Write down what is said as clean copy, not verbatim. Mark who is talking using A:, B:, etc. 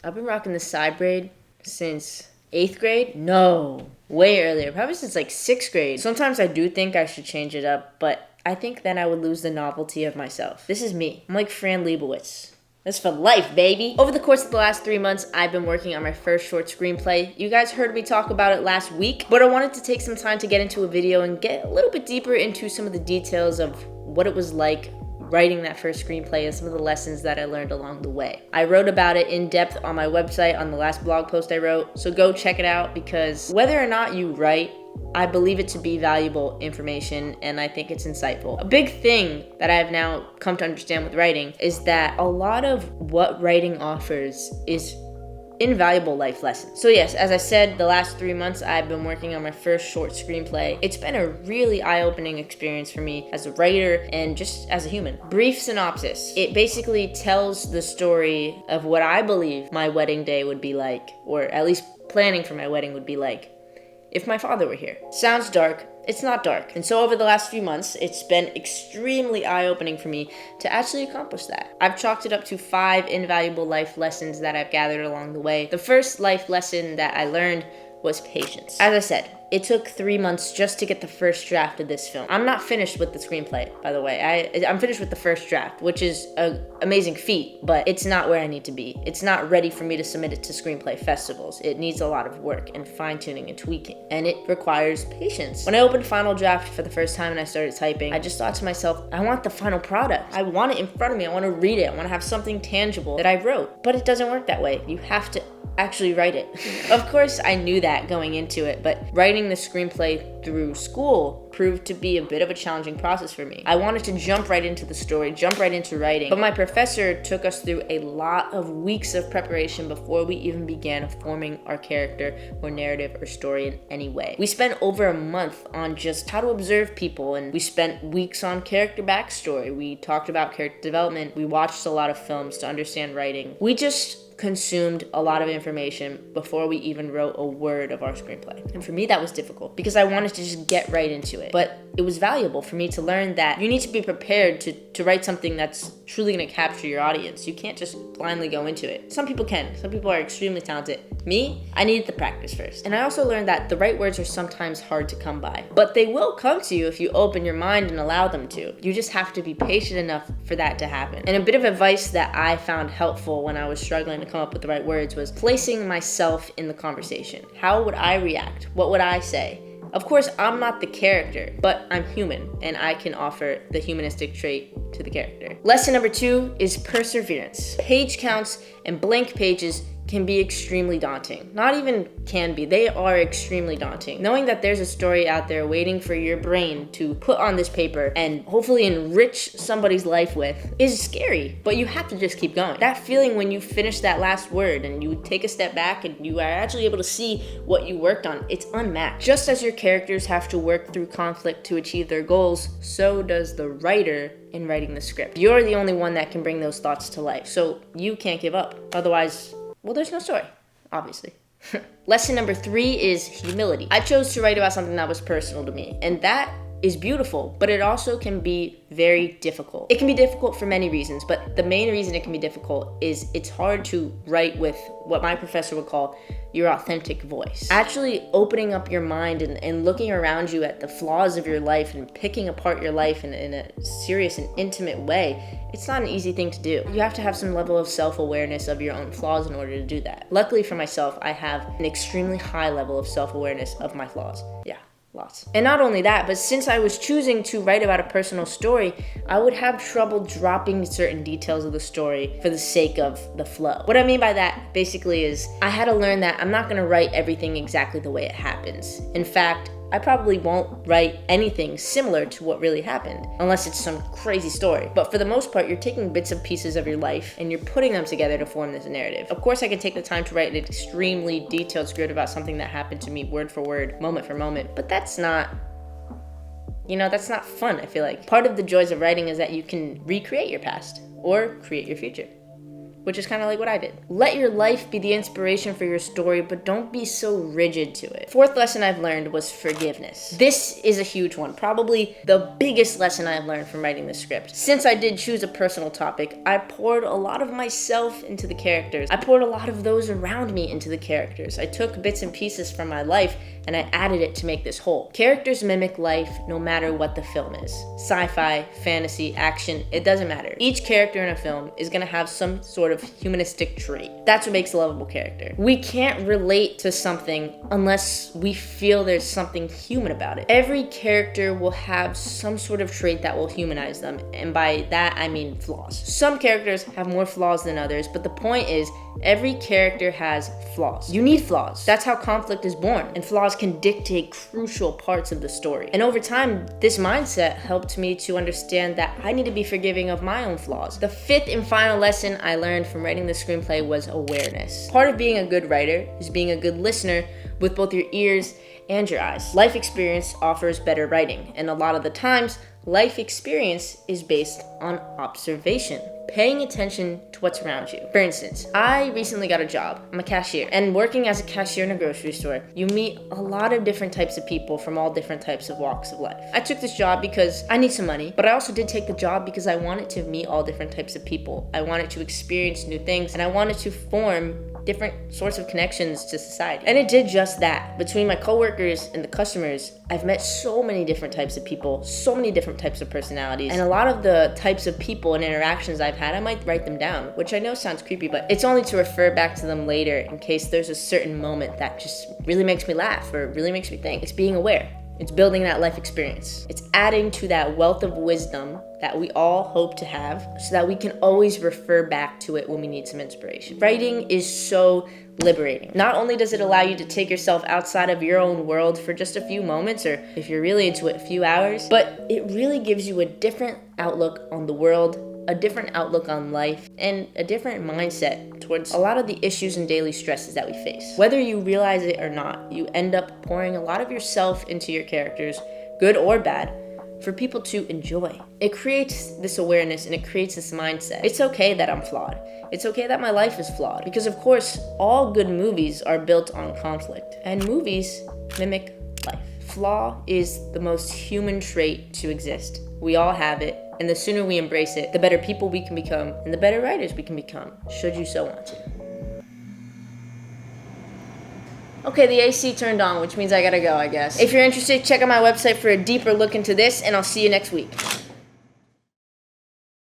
A: I've been rocking the side braid since 8th grade. No, way earlier. Probably since like 6th grade. Sometimes I do think I should change it up, but I think then I would lose the novelty of myself. This is me. I'm like Fran Lebowitz. That's for life, baby. Over the course of the last 3 months, I've been working on my first short screenplay. You guys heard me talk about it last week, but I wanted to take some time to get into a video and get a little bit deeper into some of the details of what it was like writing that first screenplay and some of the lessons that I learned along the way. I wrote about it in depth on my website on the last blog post I wrote, so go check it out because whether or not you write, I believe it to be valuable information and I think it's insightful. A big thing that I've now come to understand with writing is that a lot of what writing offers is invaluable life lessons. So yes, as I said, the last 3 months I've been working on my first short screenplay. It's been a really eye-opening experience for me as a writer and just as a human. Brief synopsis. It basically tells the story of what I believe my wedding day would be like, or at least planning for my wedding would be like, if my father were here. Sounds dark. It's not dark. And so over the last few months, it's been extremely eye-opening for me to actually accomplish that. I've chalked it up to 5 invaluable life lessons that I've gathered along the way. The first life lesson that I learned was patience. As I said, it took 3 months just to get the first draft of this film. I'm not finished with the screenplay, by the way. I'm finished with the first draft, which is an amazing feat, but it's not where I need to be. It's not ready for me to submit it to screenplay festivals. It needs a lot of work and fine-tuning and tweaking, and it requires patience. When I opened Final Draft for the first time and I started typing, I just thought to myself, I want the final product. I want it in front of me. I want to read it. I want to have something tangible that I wrote. But it doesn't work that way. You have to actually write it. Of course, I knew that going into it, but writing the screenplay through school proved to be a bit of a challenging process for me. I wanted to jump right into the story, jump right into writing, but my professor took us through a lot of weeks of preparation before we even began forming our character or narrative or story in any way. We spent over a month on just how to observe people, and we spent weeks on character backstory. We talked about character development. We watched a lot of films to understand writing. We just consumed a lot of information before we even wrote a word of our screenplay. And for me, that was difficult because I wanted to just get right into it. But it was valuable for me to learn that you need to be prepared to write something that's truly going to capture your audience. You can't just blindly go into it. Some people can. Some people are extremely talented. Me, I needed the practice first. And I also learned that the right words are sometimes hard to come by, but they will come to you if you open your mind and allow them to. You just have to be patient enough for that to happen. And a bit of advice that I found helpful when I was struggling to come up with the right words was placing myself in the conversation. How would I react? What would I say? Of course, I'm not the character, but I'm human, and I can offer the humanistic trait to the character. Lesson number 2 is perseverance. Page counts and blank pages can be extremely daunting. Not even can be, they are extremely daunting. Knowing that there's a story out there waiting for your brain to put on this paper and hopefully enrich somebody's life with is scary, but you have to just keep going. That feeling when you finish that last word and you take a step back and you are actually able to see what you worked on, it's unmatched. Just as your characters have to work through conflict to achieve their goals, so does the writer in writing the script. You're the only one that can bring those thoughts to life, so you can't give up. Otherwise, well, there's no story, obviously. Lesson number 3 is humility. I chose to write about something that was personal to me, and that is beautiful, but it also can be very difficult. It can be difficult for many reasons, but the main reason it can be difficult is it's hard to write with what my professor would call your authentic voice. Actually opening up your mind and looking around you at the flaws of your life and picking apart your life in a serious and intimate way, it's not an easy thing to do. You have to have some level of self-awareness of your own flaws in order to do that. Luckily for myself, I have an extremely high level of self-awareness of my flaws. Yeah. Lots. And not only that, but since I was choosing to write about a personal story, I would have trouble dropping certain details of the story for the sake of the flow. What I mean by that basically is I had to learn that I'm not going to write everything exactly the way it happens. In fact, I probably won't write anything similar to what really happened, unless it's some crazy story. But for the most part, you're taking bits and pieces of your life and you're putting them together to form this narrative. Of course, I can take the time to write an extremely detailed script about something that happened to me word for word, moment for moment, but that's not fun, I feel like. Part of the joys of writing is that you can recreate your past or create your future. which is kind of like what I did. Let your life be the inspiration for your story, but don't be so rigid to it. Fourth lesson I've learned was forgiveness. This is a huge one, probably the biggest lesson I've learned from writing this script. Since I did choose a personal topic, I poured a lot of myself into the characters. I poured a lot of those around me into the characters. I took bits and pieces from my life and I added it to make this whole. Characters mimic life no matter what the film is. Sci-fi, fantasy, action, it doesn't matter. Each character in a film is gonna have some sort of humanistic trait. That's what makes a lovable character. We can't relate to something unless we feel there's something human about it. Every character will have some sort of trait that will humanize them, and by that I mean flaws. Some characters have more flaws than others, but the point is, every character has flaws. You need flaws. That's how conflict is born, and flaws can dictate crucial parts of the story. And over time, this mindset helped me to understand that I need to be forgiving of my own flaws. The fifth and final lesson I learned from writing the screenplay was awareness. Part of being a good writer is being a good listener with both your ears and your eyes. Life experience offers better writing, and a lot of the times, life experience is based on observation, paying attention to what's around you. For instance, I recently got a job. I'm a cashier, and working as a cashier in a grocery store, you meet a lot of different types of people from all different types of walks of life. I took this job because I need some money, but I also did take the job because I wanted to meet all different types of people. I wanted to experience new things, and I wanted to form different sorts of connections to society. And it did just that. Between my coworkers and the customers, I've met so many different types of people, so many different types of personalities, and a lot of the types of people and interactions I've had, I might write them down, which I know sounds creepy, but it's only to refer back to them later in case there's a certain moment that just really makes me laugh or really makes me think. It's being aware. It's building that life experience. It's adding to that wealth of wisdom that we all hope to have so that we can always refer back to it when we need some inspiration. Writing is so liberating. Not only does it allow you to take yourself outside of your own world for just a few moments, or if you're really into it, a few hours, but it really gives you a different outlook on the world, a different outlook on life, and a different mindset towards a lot of the issues and daily stresses that we face. Whether you realize it or not, you end up pouring a lot of yourself into your characters, good or bad, for people to enjoy. It creates this awareness and it creates this mindset. It's okay that I'm flawed. It's okay that my life is flawed. Because of course, all good movies are built on conflict, and movies mimic life. Flaw is the most human trait to exist. We all have it, and the sooner we embrace it, the better people we can become, and the better writers we can become, should you so want to. Okay, the AC turned on, which means I gotta go, I guess. If you're interested, check out my website for a deeper look into this, and I'll see you next week.